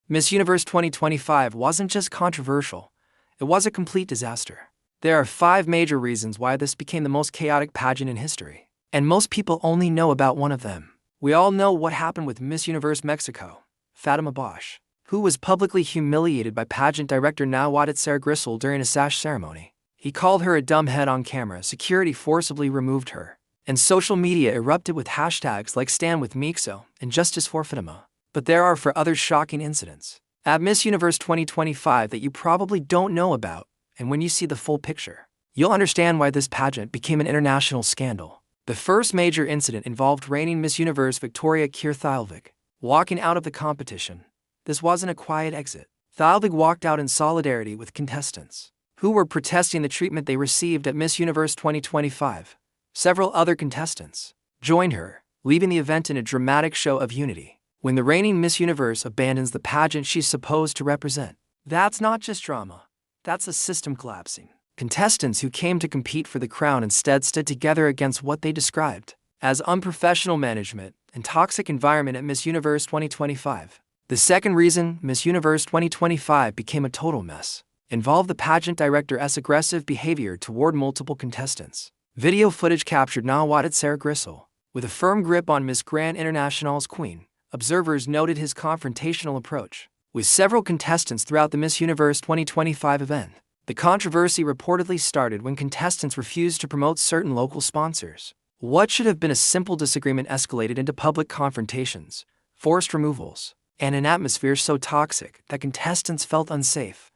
Miss Universe 2025 wasn't just controversial, it was a complete disaster. There are 5 major reasons why this became the most chaotic pageant in history, and most people only know about one of them. We all know what happened with Miss Universe Mexico, Fatima Bosch, who was publicly humiliated by pageant director Nawat Itsaragrisil during a sash ceremony. He called her a dumbhead on camera, security forcibly removed her, and social media erupted with hashtags like Stand with Mixo and Justice for Fatima. But there are 4 other shocking incidents at Miss Universe 2025 that you probably don't know about, and when you see the full picture, you'll understand why this pageant became an international scandal. The first major incident involved reigning Miss Universe Victoria Kjaer Theilvig walking out of the competition. This wasn't a quiet exit. Theilvig walked out in solidarity with contestants who were protesting the treatment they received at Miss Universe 2025. Several other contestants joined her, leaving the event in a dramatic show of unity. When the reigning Miss Universe abandons the pageant she's supposed to represent, that's not just drama, that's a system collapsing. Contestants who came to compete for the crown instead stood together against what they described as unprofessional management and toxic environment at Miss Universe 2025. The second reason Miss Universe 2025 became a total mess involved the pageant director's aggressive behavior toward multiple contestants. Video footage captured Nawat Itsaragrisil with a firm grip on Miss Grand International's queen. Observers noted his confrontational approach with several contestants throughout the Miss Universe 2025 event. The controversy reportedly started when contestants refused to promote certain local sponsors. What should have been a simple disagreement escalated into public confrontations, forced removals, and an atmosphere so toxic that contestants felt unsafe.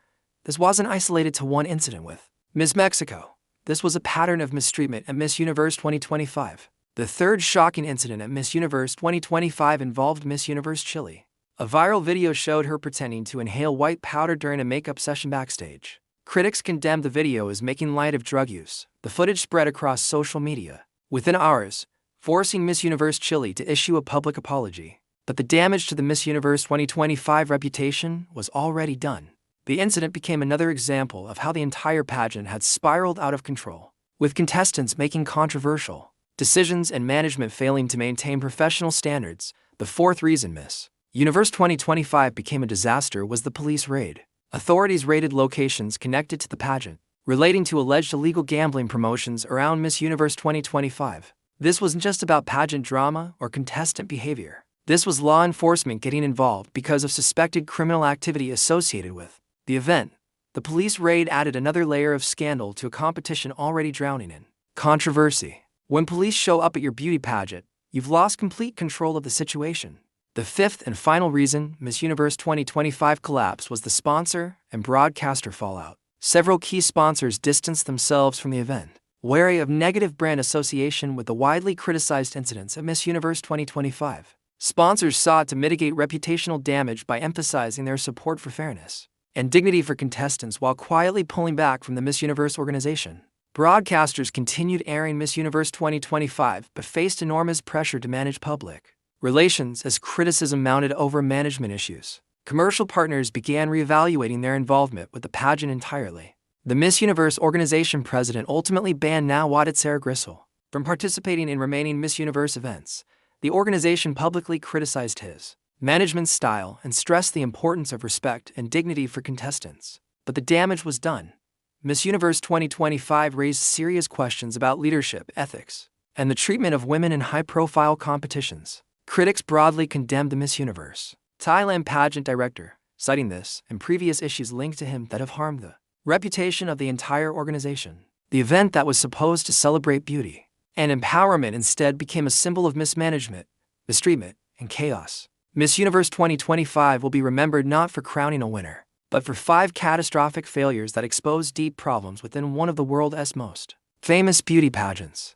This wasn't isolated to one incident with Miss Mexico. This was a pattern of mistreatment at Miss Universe 2025. The third shocking incident at Miss Universe 2025 involved Miss Universe Chile. A viral video showed her pretending to inhale white powder during a makeup session backstage. Critics condemned the video as making light of drug use. The footage spread across social media within hours, forcing Miss Universe Chile to issue a public apology. But the damage to the Miss Universe 2025 reputation was already done. The incident became another example of how the entire pageant had spiraled out of control, with contestants making controversial decisions and management failing to maintain professional standards. The fourth reason Miss Universe 2025 became a disaster was the police raid. Authorities raided locations connected to the pageant, relating to alleged illegal gambling promotions around Miss Universe 2025. This wasn't just about pageant drama or contestant behavior. This was law enforcement getting involved because of suspected criminal activity associated with the event. The police raid added another layer of scandal to a competition already drowning in controversy. When police show up at your beauty pageant, you've lost complete control of the situation. The fifth and final reason Miss Universe 2025 collapsed was the sponsor and broadcaster fallout. Several key sponsors distanced themselves from the event, wary of negative brand association with the widely criticized incidents at Miss Universe 2025. Sponsors sought to mitigate reputational damage by emphasizing their support for fairness and dignity for contestants while quietly pulling back from the Miss Universe organization. Broadcasters continued airing Miss Universe 2025 but faced enormous pressure to manage public relations as criticism mounted over management issues. Commercial partners began reevaluating their involvement with the pageant entirely. The Miss Universe organization president ultimately banned Nawat Itsaragrisil from participating in remaining Miss Universe events. The organization publicly criticized his management style and stressed the importance of respect and dignity for contestants. But the damage was done. Miss Universe 2025 raised serious questions about leadership, ethics, and the treatment of women in high-profile competitions. Critics broadly condemned the Miss Universe Thailand pageant director, citing this and previous issues linked to him that have harmed the reputation of the entire organization. The event that was supposed to celebrate beauty and empowerment instead became a symbol of mismanagement, mistreatment, and chaos. Miss Universe 2025 will be remembered not for crowning a winner, but for 5 catastrophic failures that exposed deep problems within one of the world's most famous beauty pageants.